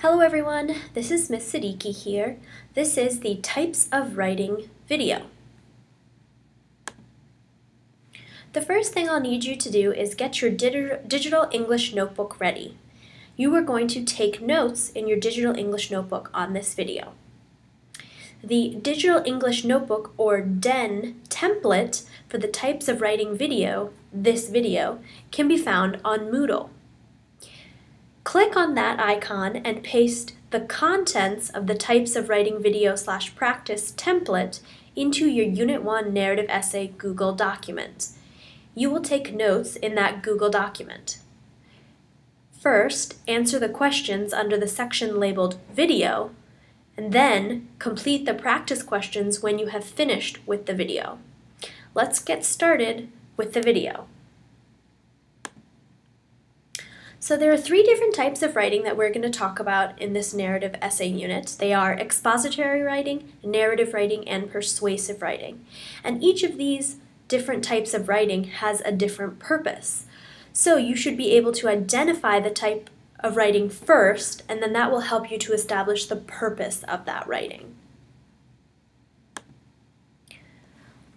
Hello everyone, this is Miss Siddiqui here. This is the Types of Writing video. The first thing I'll need you to do is get your digital English notebook ready. You are going to take notes in your digital English notebook on this video. The digital English notebook or DEN template for the Types of Writing video, this video, can be found on Moodle. Click on that icon and paste the contents of the Types of Writing video/practice template into your Unit 1 narrative essay Google document. You will take notes in that Google document. First, answer the questions under the section labeled Video, and then complete the practice questions when you have finished with the video. Let's get started with the video. So there are three different types of writing that we're going to talk about in this narrative essay unit. They are expository writing, narrative writing, and persuasive writing. And each of these different types of writing has a different purpose. So you should be able to identify the type of writing first, and then that will help you to establish the purpose of that writing.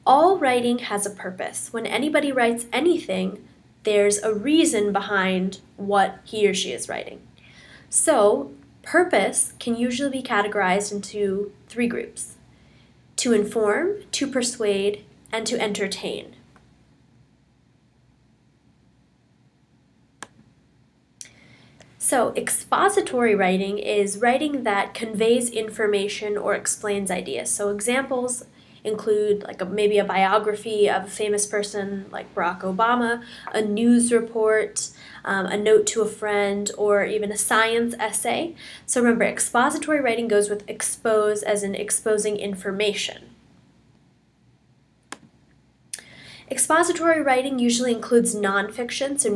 All writing has a purpose. When anybody writes anything, there's a reason behind what he or she is writing. So, purpose can usually be categorized into three groups: to inform, to persuade, and to entertain. So, expository writing is writing that conveys information or explains ideas. So, examples include maybe a biography of a famous person like Barack Obama, a news report, a note to a friend, or even a science essay. So remember, expository writing goes with expose as in exposing information. Expository writing usually includes nonfiction, so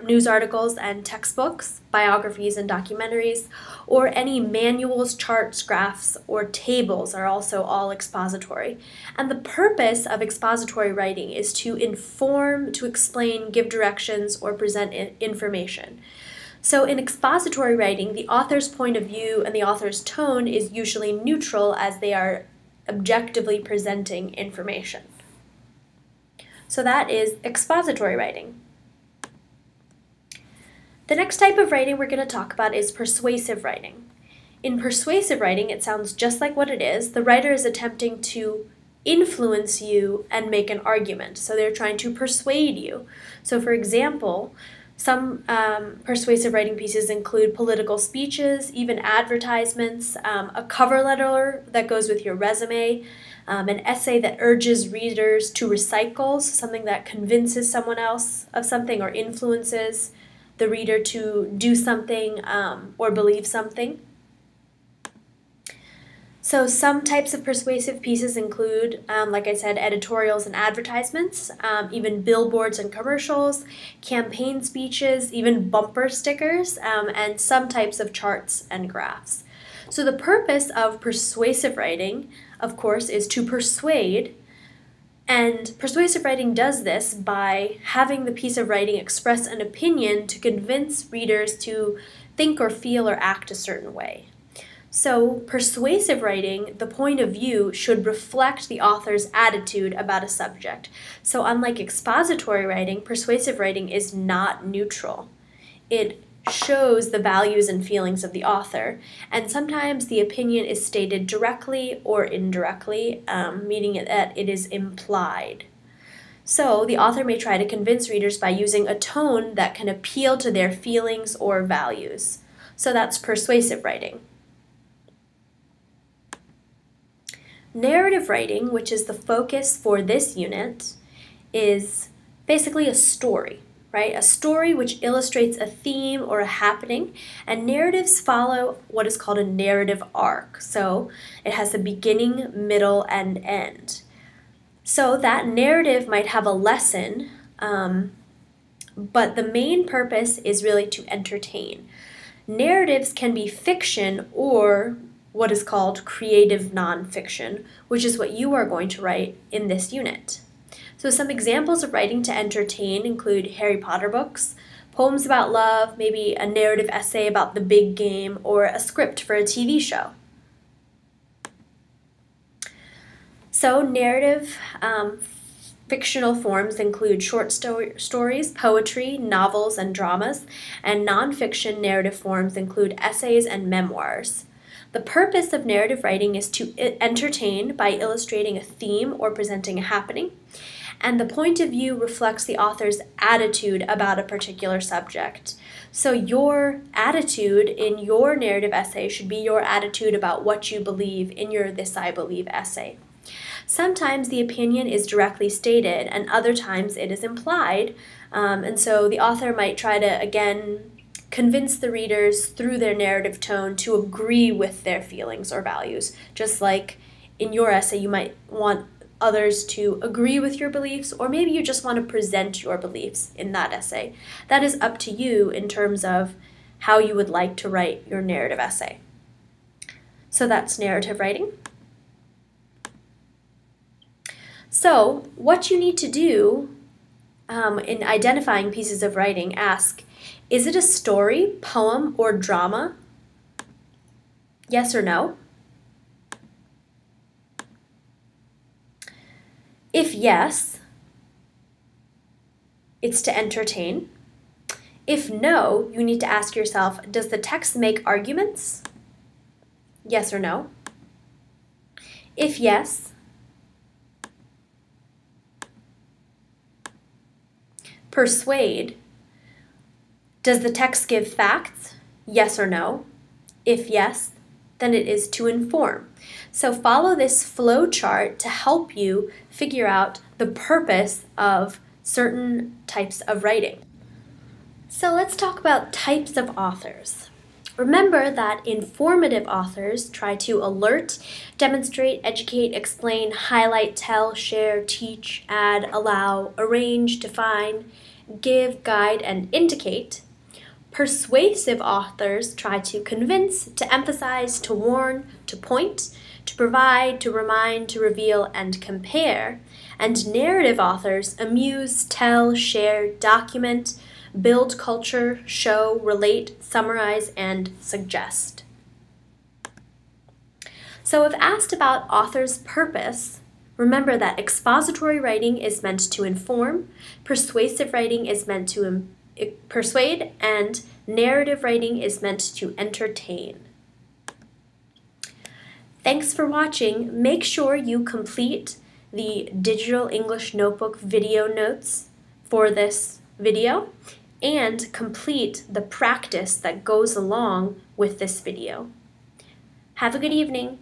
news articles and textbooks, biographies and documentaries, or any manuals, charts, graphs, or tables are also all expository. And the purpose of expository writing is to inform, to explain, give directions, or present information. So in expository writing, the author's point of view and the author's tone is usually neutral as they are objectively presenting information. So that is expository writing. The next type of writing we're going to talk about is persuasive writing. In persuasive writing, it sounds just like what it is. The writer is attempting to influence you and make an argument. So they're trying to persuade you. So for example, some persuasive writing pieces include political speeches, even advertisements, a cover letter that goes with your resume, an essay that urges readers to recycle, something that convinces someone else of something or influences the reader to do something or believe something. So some types of persuasive pieces include, like I said, editorials and advertisements, even billboards and commercials, campaign speeches, even bumper stickers, and some types of charts and graphs. So the purpose of persuasive writing, of course, is to persuade, and persuasive writing does this by having the piece of writing express an opinion to convince readers to think or feel or act a certain way. So persuasive writing, the point of view should reflect the author's attitude about a subject. So unlike expository writing, persuasive writing is not neutral. It shows the values and feelings of the author, and sometimes the opinion is stated directly or indirectly, meaning that it is implied. So the author may try to convince readers by using a tone that can appeal to their feelings or values. So that's persuasive writing. Narrative writing, which is the focus for this unit, is basically a story, right? A story which illustrates a theme or a happening, and narratives follow what is called a narrative arc. So it has a beginning, middle, and end. So that narrative might have a lesson, but the main purpose is really to entertain. Narratives can be fiction or what is called creative nonfiction, which is what you are going to write in this unit. So some examples of writing to entertain include Harry Potter books, poems about love, maybe a narrative essay about the big game, or a script for a TV show. So narrative fictional forms include short stories, poetry, novels, and dramas, and nonfiction narrative forms include essays and memoirs. The purpose of narrative writing is to entertain by illustrating a theme or presenting a happening, and the point of view reflects the author's attitude about a particular subject. So your attitude in your narrative essay should be your attitude about what you believe in your This I Believe essay. Sometimes the opinion is directly stated, and other times it is implied, and so the author might try to, again, convince the readers through their narrative tone to agree with their feelings or values. Just like in your essay, you might want others to agree with your beliefs, or maybe you just want to present your beliefs in that essay. That is up to you in terms of how you would like to write your narrative essay. So that's narrative writing. So what you need to do in identifying pieces of writing, ask, is it a story, poem, or drama? Yes or no? If yes, it's to entertain. If no, you need to ask yourself, does the text make arguments? Yes or no? If yes, persuade. Does the text give facts? Yes or no? If yes, then it is to inform. So follow this flow chart to help you figure out the purpose of certain types of writing. So let's talk about types of authors. Remember that informative authors try to alert, demonstrate, educate, explain, highlight, tell, share, teach, add, allow, arrange, define, give, guide, and indicate. Persuasive authors try to convince, to emphasize, to warn, to point, to provide, to remind, to reveal, and compare. And narrative authors amuse, tell, share, document, build culture, show, relate, summarize, and suggest. So if asked about author's purpose, remember that expository writing is meant to inform, persuasive writing is meant to persuade, and narrative writing is meant to entertain. Thanks for watching. Make sure you complete the Digital English Notebook video notes for this video and complete the practice that goes along with this video. Have a good evening.